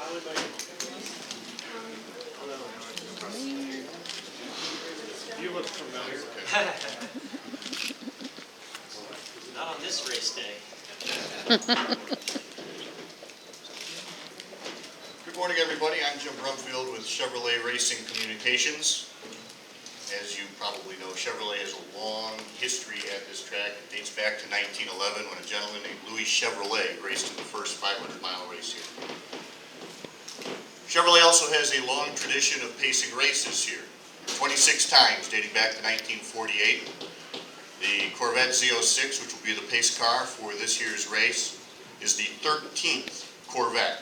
You look familiar. Not on this race day. Good morning, everybody. I'm Jim Brumfield with Chevrolet Racing Communications. As you probably know, Chevrolet has a long history at this track. It dates back to 1911 when a gentleman named Louis Chevrolet raced in the first 500-mile race here. Chevrolet also has a long tradition of pacing races here, 26 times dating back to 1948. The Corvette Z06, which will be the pace car for this year's race, is the 13th Corvette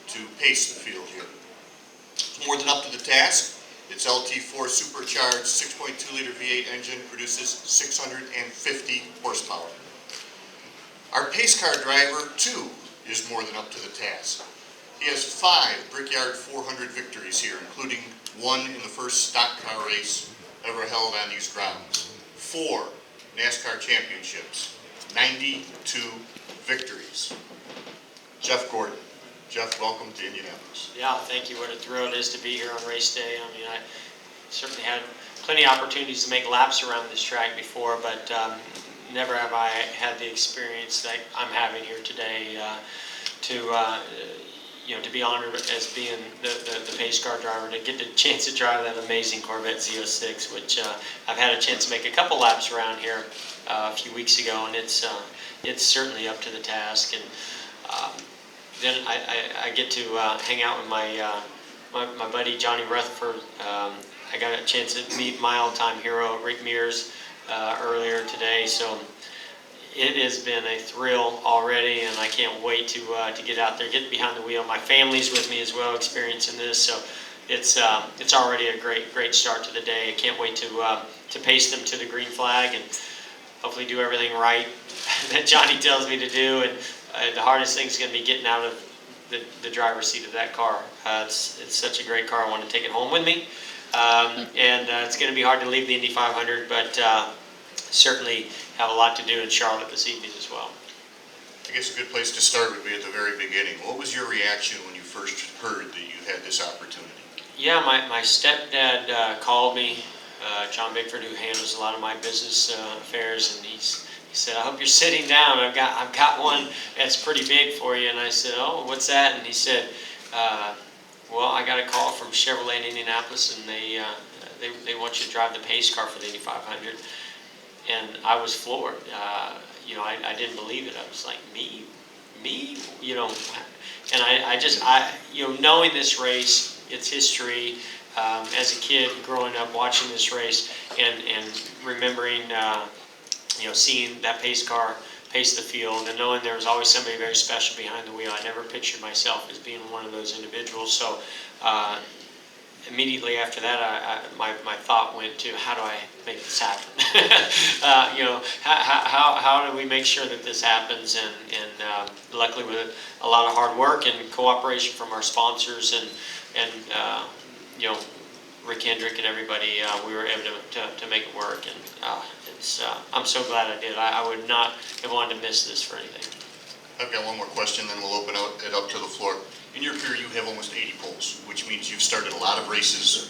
to pace the field here. It's more than up to the task. Its LT4 supercharged 6.2-liter V8 engine produces 650 horsepower. Our pace car driver, too, is more than up to the task. He has 5 Brickyard 400 victories here, including one in the first stock car race ever held on these grounds. 4 NASCAR championships, 92 victories. Jeff Gordon. Jeff, welcome to Indianapolis. Yeah, thank you. What a thrill it is to be here on race day. I mean, I certainly had plenty of opportunities to make laps around this track before, but never have I had the experience that I'm having here today to be honored as being the pace car driver, to get the chance to drive that amazing Corvette Z06, which I've had a chance to make a couple laps around here a few weeks ago, and it's certainly up to the task. And then I get to hang out with my buddy Johnny Rutherford. I got a chance to meet my all-time hero Rick Mears earlier today, so it has been a thrill already, and I can't wait to get out there, get behind the wheel. My family's with me as well, experiencing this, so it's already a great start to the day. I can't wait to pace them to the green flag and hopefully do everything right that Johnny tells me to do. And the hardest thing is going to be getting out of the driver's seat of that car. It's such a great car. I want to take it home with me, and it's going to be hard to leave the Indy 500, but certainly have a lot to do in Charlotte this evening as well. I guess a good place to start would be at the very beginning. What was your reaction when you first heard that you had this opportunity? Yeah, my stepdad called me, John Bickford, who handles a lot of my business affairs, and he said, "I hope you're sitting down. I've got one that's pretty big for you." And I said, "Oh, what's that?" And he said, "Well, I got a call from Chevrolet in Indianapolis, and they want you to drive the pace car for the Indy 500." And I was floored. I didn't believe it. I was like, me, and I knowing this race, its history, as a kid growing up watching this race and remembering, seeing that pace car pace the field, and knowing there was always somebody very special behind the wheel. I never pictured myself as being one of those individuals. So immediately after that, my thought went to, how do I make this happen? How do we make sure that this happens? And luckily, with a lot of hard work and cooperation from our sponsors and Rick Hendrick and everybody, we were able to make it work. And I'm so glad I did. I would not have wanted to miss this for anything. I've got one more question, then we'll open it up to the floor. In your career, you have almost 80 poles, which means you've started a lot of races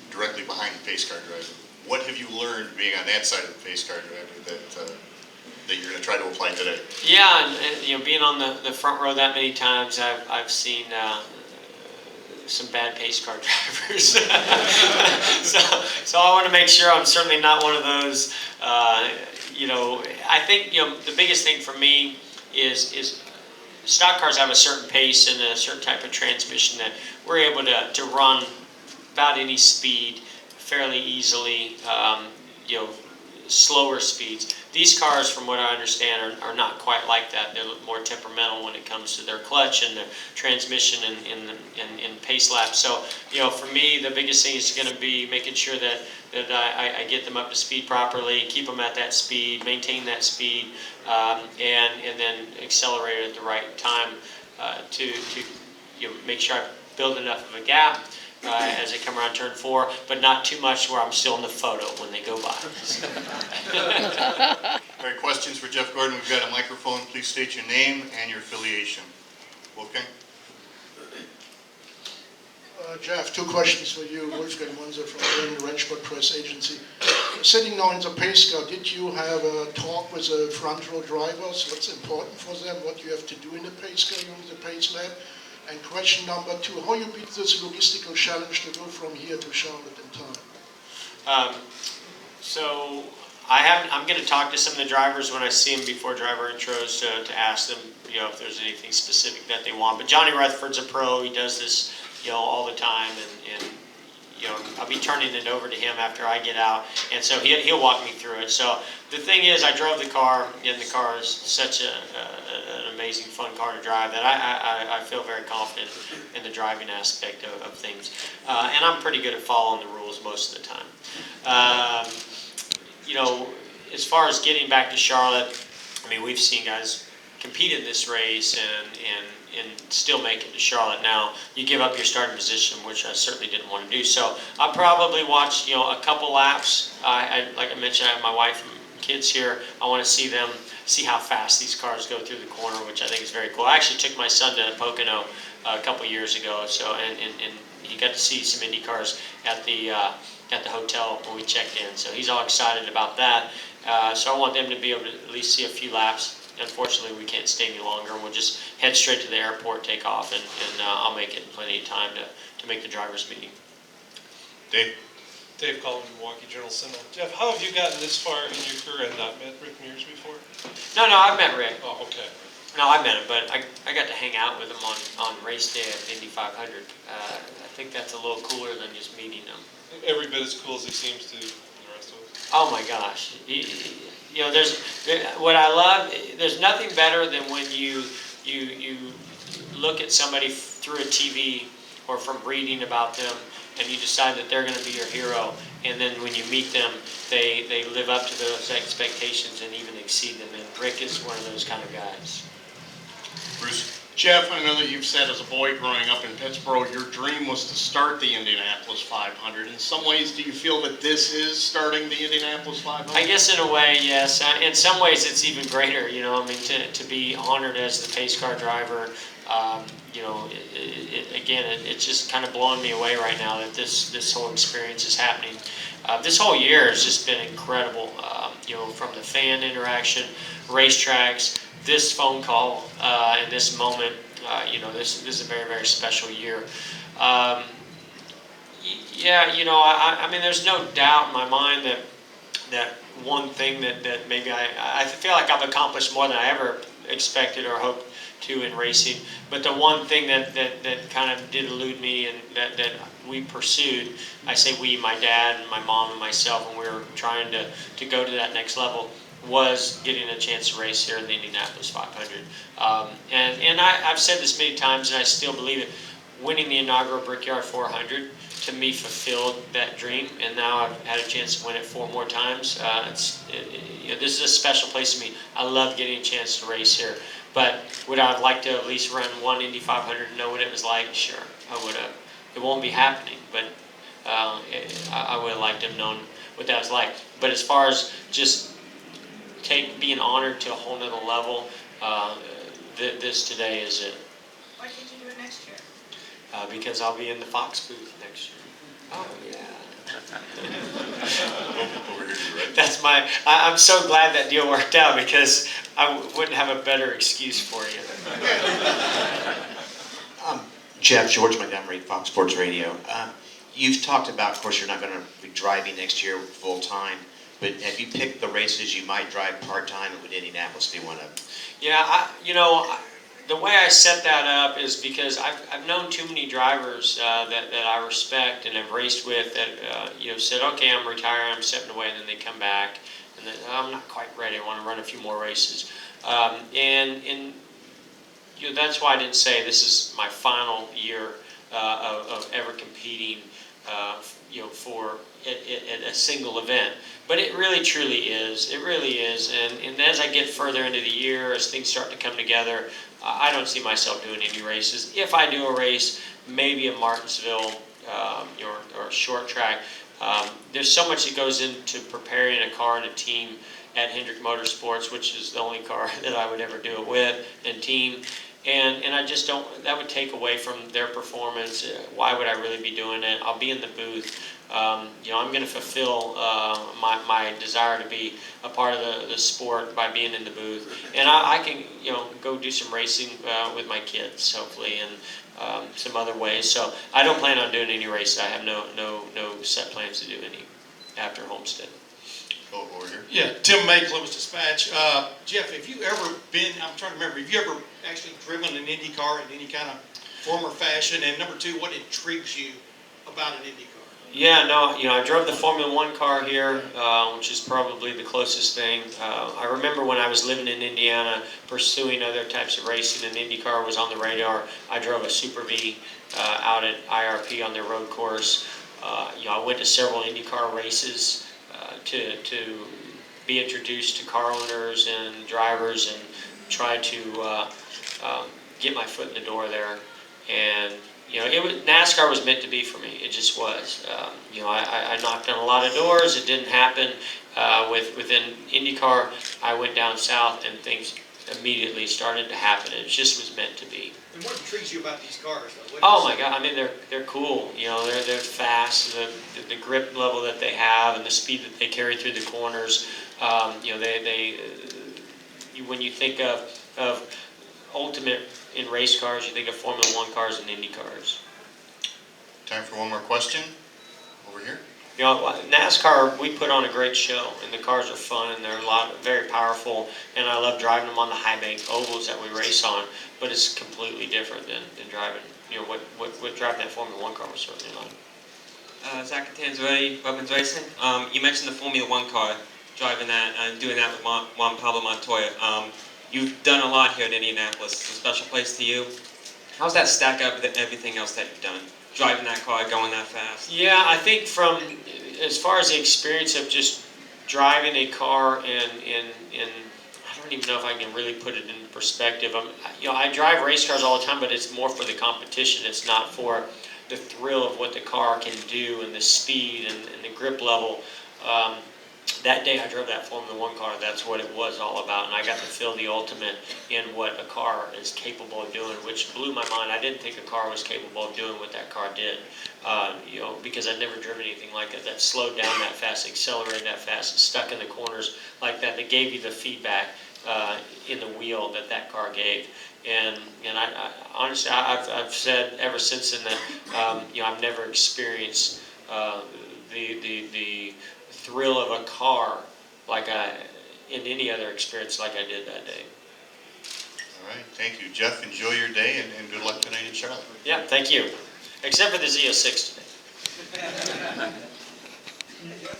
directly behind the pace car driver. What have you learned being on that side of the pace car driver that you're going to try to apply today? Yeah, and being on the front row that many times, I've seen some bad pace car drivers. so I want to make sure I'm certainly not one of those. I think the biggest thing for me is stock cars have a certain pace and a certain type of transmission that we're able to run about any speed fairly easily, slower speeds. These cars, from what I understand, are not quite like that. They're more temperamental when it comes to their clutch and their transmission in pace laps. So, for me, the biggest thing is going to be making sure that I get them up to speed properly, keep them at that speed, maintain that speed, and then accelerate at the right time to make sure I build enough of a gap as they come around turn 4, but not too much where I'm still in the photo when they go by. All right, questions for Jeff Gordon. We've got a microphone. Please state your name and your affiliation. Wolfgang? Jeff, two questions for you. Wolfgang Munzer from the Ranchport Press Agency. Sitting now in the pace car, did you have a talk with the front row drivers? What's important for them? What you have to do in the pace car during the pace lap? And question number two, how you beat this logistical challenge to go from here to Charlotte in time? So I'm going to talk to some of the drivers when I see them before driver intros to ask them, if there's anything specific that they want. But Johnny Rutherford's a pro. He does this, all the time, and I'll be turning it over to him after I get out, and so he'll walk me through it. So the thing is, I drove the car, and the car is such an amazing, fun car to drive that I feel very confident in the driving aspect of things. And I'm pretty good at following the rules most of the time. As far as getting back to Charlotte, we've seen guys compete in this race and still make it to Charlotte. Now, you give up your starting position, which I certainly didn't want to do. So I'll probably watch, a couple laps. Like I mentioned, I have my wife and kids here. I want to see how fast these cars go through the corner, which I think is very cool. I actually took my son to Pocono a couple years ago, so and he got to see some Indy cars at the hotel when we checked in. So he's all excited about that. So I want them to be able to at least see a few laps. Unfortunately, we can't stay any longer. We'll just head straight to the airport, take off, and I'll make it plenty of time to make the drivers' meeting. Dave? Dave Collin, Milwaukee Journal-Sentinel. Jeff, how have you gotten this far in your career and not met Rick Mears before? No, I've met Rick. Oh, okay. No, I met him, but I got to hang out with him on race day at Indy 500. I think that's a little cooler than just meeting him. Every bit as cool as he seems to the rest of us. Oh my gosh. What I love, there's nothing better than when you look at somebody through a TV or from reading about them, and you decide that they're going to be your hero, and then when you meet them, they live up to those expectations and even exceed them, and Rick is one of those kind of guys. Bruce? Jeff, I know that you've said as a boy growing up in Pittsburgh, your dream was to start the Indianapolis 500. In some ways, do you feel that this is starting the Indianapolis 500? I guess in a way, yes. In some ways, it's even greater. To be honored as the pace car driver. It's just kind of blowing me away right now that this whole experience is happening. This whole year has just been incredible. From the fan interaction, racetracks, this phone call, and this moment, this is a very, very special year. There's no doubt in my mind that one thing that maybe I feel like I've accomplished more than I ever expected or hoped to in racing. But the one thing that kind of did elude me and that we pursued, I say we, my dad and my mom and myself, when we were trying to go to that next level, was getting a chance to race here in the Indianapolis 500. I've said this many times, and I still believe it. Winning the inaugural Brickyard 400 to me fulfilled that dream, and now I've had a chance to win it 4 more times. This is a special place to me. I love getting a chance to race here. But would I have liked to at least run one Indy 500 and know what it was like? Sure, I would have. It won't be happening, but I would have liked to have known what that was like. But as far as just being honored to a whole nother level, this today is it. Why can't you do it next year? Because I'll be in the Fox booth next year. Oh yeah. Over here to the right. That's I'm so glad that deal worked out because I wouldn't have a better excuse for you. Jeff, George Montgomery, Fox Sports Radio. You've talked about, of course, you're not going to be driving next year full time, but have you picked the races you might drive part time, and would Indianapolis be one of them? Yeah, the way I set that up is because I've known too many drivers that I respect and have raced with that said, okay, I'm retiring, I'm stepping away, and then they come back, and then I'm not quite ready, I want to run a few more races. That's why I didn't say this is my final year of ever competing for a single event. But it really truly is. It really is. And as I get further into the year, as things start to come together, I don't see myself doing any races. If I do a race, maybe a Martinsville or a short track. There's so much that goes into preparing a car and a team at Hendrick Motorsports, which is the only car that I would ever do it with, and team. And I just don't, that would take away from their performance. Why would I really be doing it? I'll be in the booth. You know, I'm going to fulfill my desire to be a part of the sport by being in the booth. And I can, you know, go do some racing with my kids, hopefully, and some other ways. So I don't plan on doing any races. I have no set plans to do any after Homestead. Go over here. Yeah, Tim May, Columbus Dispatch. Jeff, have you ever been, I'm trying to remember, have you ever actually driven an Indy car in any kind of form or fashion? And number two, what intrigues you about an Indy car? Yeah, no, you know, I drove the Formula One car here, which is probably the closest thing. I remember when I was living in Indiana, pursuing other types of racing, and IndyCar was on the radar. I drove a Super V out at IRP on their road course. You know, I went to several IndyCar races to be introduced to car owners and drivers and try to get my foot in the door there. And you know, NASCAR was meant to be for me. It just was. You know, I knocked on a lot of doors. It didn't happen. Within IndyCar, I went down south and things immediately started to happen. It just was meant to be. And what intrigues you about these cars, though? Oh my God! I mean, they're cool. You know, they're fast. The grip level that they have and the speed that they carry through the corners. You know, when you think of ultimate in race cars, you think of Formula One cars and Indy cars. Time for one more question. Over here. You know, NASCAR, we put on a great show, and the cars are fun, and they're very powerful, and I love driving them on the high bank ovals that we race on. But it's completely different than driving. You know, what driving that Formula One car was certainly like. Zach Catanzarelli, Weapons Racing. You mentioned the Formula One car, driving that and doing that with Juan Pablo Montoya. You've done a lot here at Indianapolis. It's a special place to you. How's that stack up with everything else that you've done? Driving that car, going that fast? Yeah, I think as far as the experience of just driving a car and I don't even know if I can really put it in perspective. You know, I drive race cars all the time, but it's more for the competition. It's not for the thrill of what the car can do and the speed and the grip level. That day I drove that Formula One car, that's what it was all about, and I got to feel the ultimate in what a car is capable of doing, which blew my mind. I didn't think a car was capable of doing what that car did, you know, because I'd never driven anything like it that slowed down that fast, accelerated that fast, stuck in the corners like that gave you the feedback in the wheel that car gave. And I honestly, I've said ever since then that you know, I've never experienced the thrill of a car like in any other experience like I did that day. All right. Thank you, Jeff. Enjoy your day and good luck tonight in Charlotte. Yeah, thank you. Except for the Z06 today.